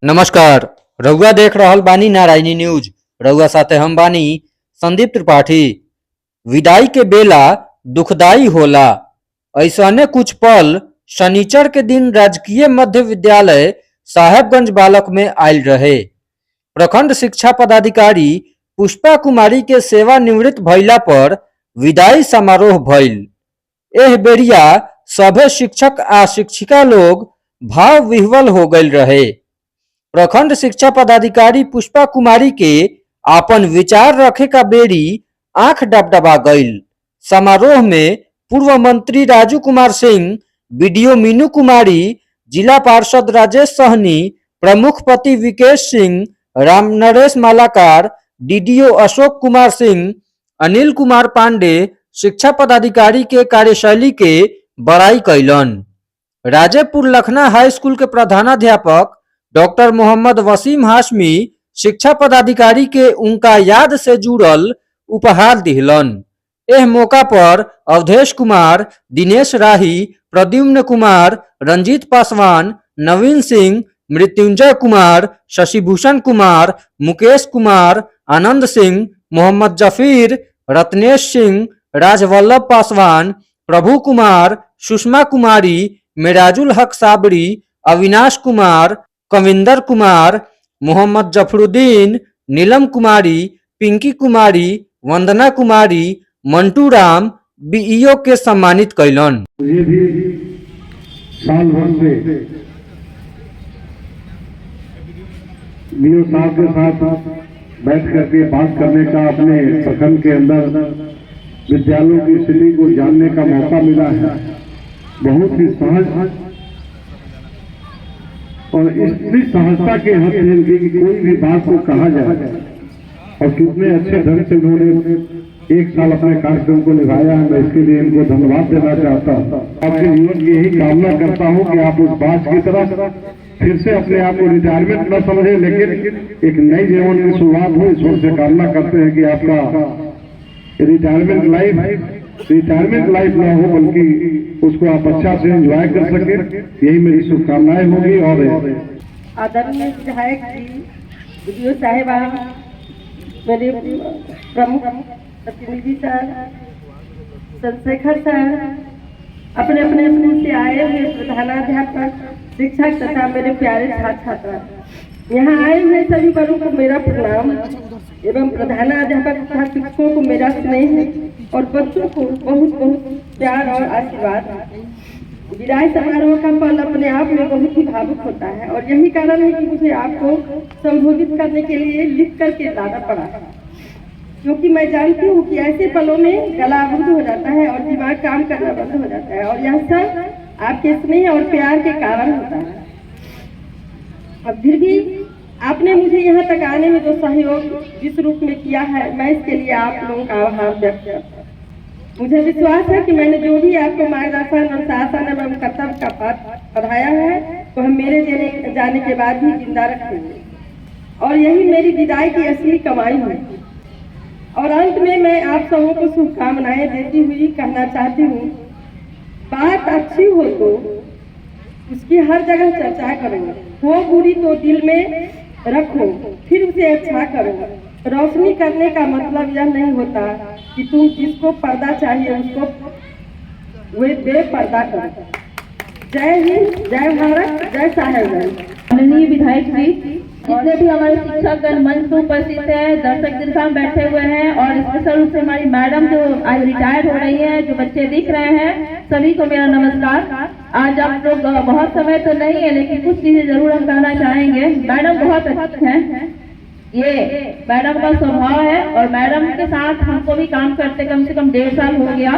नमस्कार। रउआ देख रहल बानी नारायणी न्यूज। रउआ साथे हम बानी संदीप त्रिपाठी। विदाई के बेला दुखदाई होला, ऐसने कुछ पल शनिचर के दिन राजकीय मध्य विद्यालय साहेबगंज बालक में आयल रहे। प्रखंड शिक्षा पदाधिकारी पुष्पा कुमारी के सेवानिवृत्त भइला पर विदाई समारोह भइल। एह बेरिया सभे शिक्षक आ शिक्षिका लोग भाव विह्वल हो गईल रहे। प्रखंड शिक्षा पदाधिकारी पुष्पा कुमारी के आपन विचार रखे का बेरी आंख डबडबा गईल। समारोह में पूर्व मंत्री राजू कुमार सिंह, बीडीओ मीनू कुमारी, जिला पार्षद राजेश सहनी, प्रमुख पति विकेश सिंह, राम नरेश मालाकार, डीडीओ अशोक कुमार सिंह, अनिल कुमार पांडे शिक्षा पदाधिकारी के कार्यशैली के बड़ाई कैलन। राजेपुर लखना हाई स्कूल के प्रधानाध्यापक डॉक्टर मोहम्मद वसीम हाशमी शिक्षा पदाधिकारी के उनका याद से जुड़ल उपहार दिहलन। एह मौका पर अवधेश कुमार, दिनेश राही, प्रद्युम्न कुमार, रंजीत पासवान, नवीन सिंह, मृत्युंजय कुमार, शशिभूषण कुमार, मुकेश कुमार, आनंद सिंह, मोहम्मद जफीर, रत्नेश सिंह, राजवल्लभ पासवान, प्रभु कुमार, सुषमा कुमारी, मेराजुल हक साबरी, अविनाश कुमार, कविंदर कुमार, मोहम्मद जफरुद्दीन, नीलम कुमारी, पिंकी कुमारी, वंदना कुमारी, मंटू राम बीईओ के सम्मानित कैलन। मुझे भी साल भर से बीओ साहब के साथ बैठ करके बात करने का, अपने प्रखंड के अंदर विद्यालयों की स्थिति को जानने का मौका मिला है। बहुत ही सहज और इतनी सहजता के हद जिनकी कि कोई भी बात को कहा जाए, और कितने अच्छे ढंग से उन्होंने एक साल अपने कार्यक्रम को निभाया है। मैं इसके लिए इनको धन्यवाद देना चाहता हूँ। आपके जीवन की यही कामना करता हूँ कि आप उस बात की तरह फिर से अपने आप को रिटायरमेंट न समझे, लेकिन एक नई जीवन की शुरुआत हो। ईश्वर से कामना करते हैं कि आपका रिटायरमेंट लाइफ न हो, बल्कि उसको आप अच्छा से एंजॉय कर सके, यही मेरी शुभकामनाएं होगी। और आदरणीय विधायक जी, बीडीओ साहिबा, मेरे प्रमुख प्रतिनिधि सर, चंद्रशेखर सर, अपने अपने स्कूल से आए हुए प्रधानाध्यापक, शिक्षक तथा मेरे प्यारे छात्र छात्रा, यहाँ आए हुए सभी बड़ों को मेरा प्रणाम एवं प्रधानाध्यापक तथा शिक्षकों को मेरा स्नेह और बच्चों को बहुत बहुत प्यार और आशीर्वाद। विदाई समारोह का पल अपने आप में बहुत ही भावुक होता है, और यही कारण है कि मुझे आपको संबोधित करने के लिए लिख करके लाना पड़ा, क्योंकि मैं जानती हूँ कि ऐसे पलों में गला अवरुद्ध हो जाता है और दिमाग काम करना बंद हो जाता है, और यह सब आपके स्नेह और प्यार के कारण होता है। अब फिर भी आपने मुझे यहाँ तक आने में जो सहयोग जिस रूप में किया है, मैं इसके लिए आप लोगों का आभार व्यक्त करता हूँ। मुझे विश्वास है कि मैंने जो भी आपको मार्गदर्शन और शासन एवं कर्तव्य का पाठ पढ़ाया है, तो हम मेरे जाने के बाद भी जिंदा रखेंगे, और यही मेरी विदाई की असली कमाई है। और अंत में मैं आप सबों को शुभकामनाएं देती हुई कहना चाहती हूँ, बात अच्छी हो तो उसकी हर जगह चर्चा करो, हो बुरी तो दिल में रखो, फिर उसे अच्छा करो। रोशनी करने का मतलब यह नहीं होता कि तुम जिसको पर्दा चाहिए उसको वे बेपर्दा करो। जय हिंद, जय भारत, जय साहेबगंज। माननीय विधायक जी, जितने भी हमारे शिक्षकगण मंच पर उपस्थित है, दर्शक दीर्घा में बैठे हुए हैं, और स्पेशल रूप से हमारी मैडम जो आज रिटायर्ड हो रही है, जो बच्चे दिख रहे हैं, सभी को मेरा नमस्कार। आज आप लोग बहुत समय तो नहीं है, लेकिन कुछ चीजें जरूर हम कहना चाहेंगे। मैडम बहुत अच्छी हैं, ये मैडम का स्वभाव है, और मैडम के साथ हमको भी काम करते कम से कम 1.5 साल हो गया,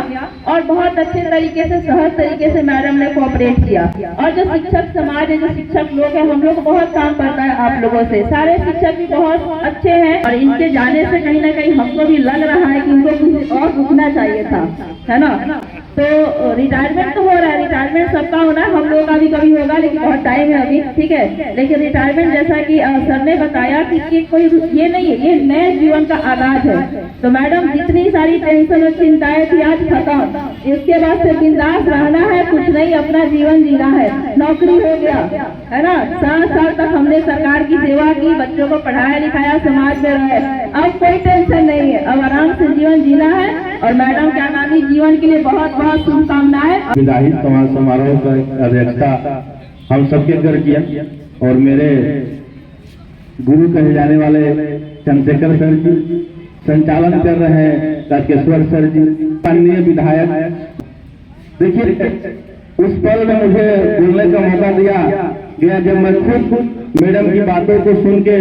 और बहुत अच्छे तरीके से, सहज तरीके से मैडम ने कोऑपरेट किया। और जो शिक्षक समाज है, जो शिक्षक लोग हैं, हम लोग को बहुत काम पड़ता है आप लोगों से। सारे शिक्षक भी बहुत अच्छे हैं, और इनके जाने से कहीं ना कहीं हमको भी लग रहा है कि इनको कुछ और रुकना चाहिए था, है ना। तो रिटायरमेंट तो हो रहा है, रिटायरमेंट सबका होना है, हम लोगों का भी कभी होगा, लेकिन बहुत टाइम है अभी, ठीक है। लेकिन रिटायरमेंट जैसा कि सर ने बताया कि कोई ये नहीं है, ये नए जीवन का आगाज है। तो मैडम जितनी सारी टेंशन और चिंताएं थी आज खत्म, इसके बाद से बिंदास रहना है, कुछ नहीं, अपना जीवन जीना है, नौकरी हो गया है ना। 7 साल तक हमने सरकार की सेवा की, बच्चों को पढ़ाया लिखाया, समाज में रहे, अब कोई टेंशन नहीं है, अब आराम से जीवन जीना है। और मैडम के आगामी जीवन के लिए बहुत बहुत शुभकामनाएं। विदाई समारोह का अध्यक्षता हम सबके कर किया और मेरे गुरु कहे जाने वाले चंद्रशेखर सर जी संचालन कर रहे हैं, राकेश्वर सर जी, माननीय विधायक। देखिए उस पल में मुझे बोलने का मौका दिया गया जब मैं खुद मैडम की बातों को सुन के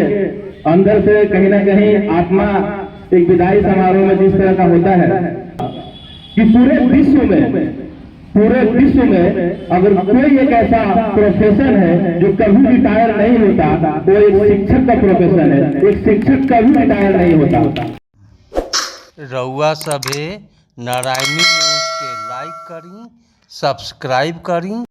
अंदर से कहीं ना कहीं आत्मा एक विदाई समारोह में जिस तरह का होता है कि पूरे विश्व में अगर कोई एक ऐसा प्रोफेशन है जो कभी रिटायर नहीं होता वो एक शिक्षक का प्रोफेशन है। एक शिक्षक कभी रिटायर नहीं होता। रउआ सभे नारायणी न्यूज के लाइक करी, सब्सक्राइब करी।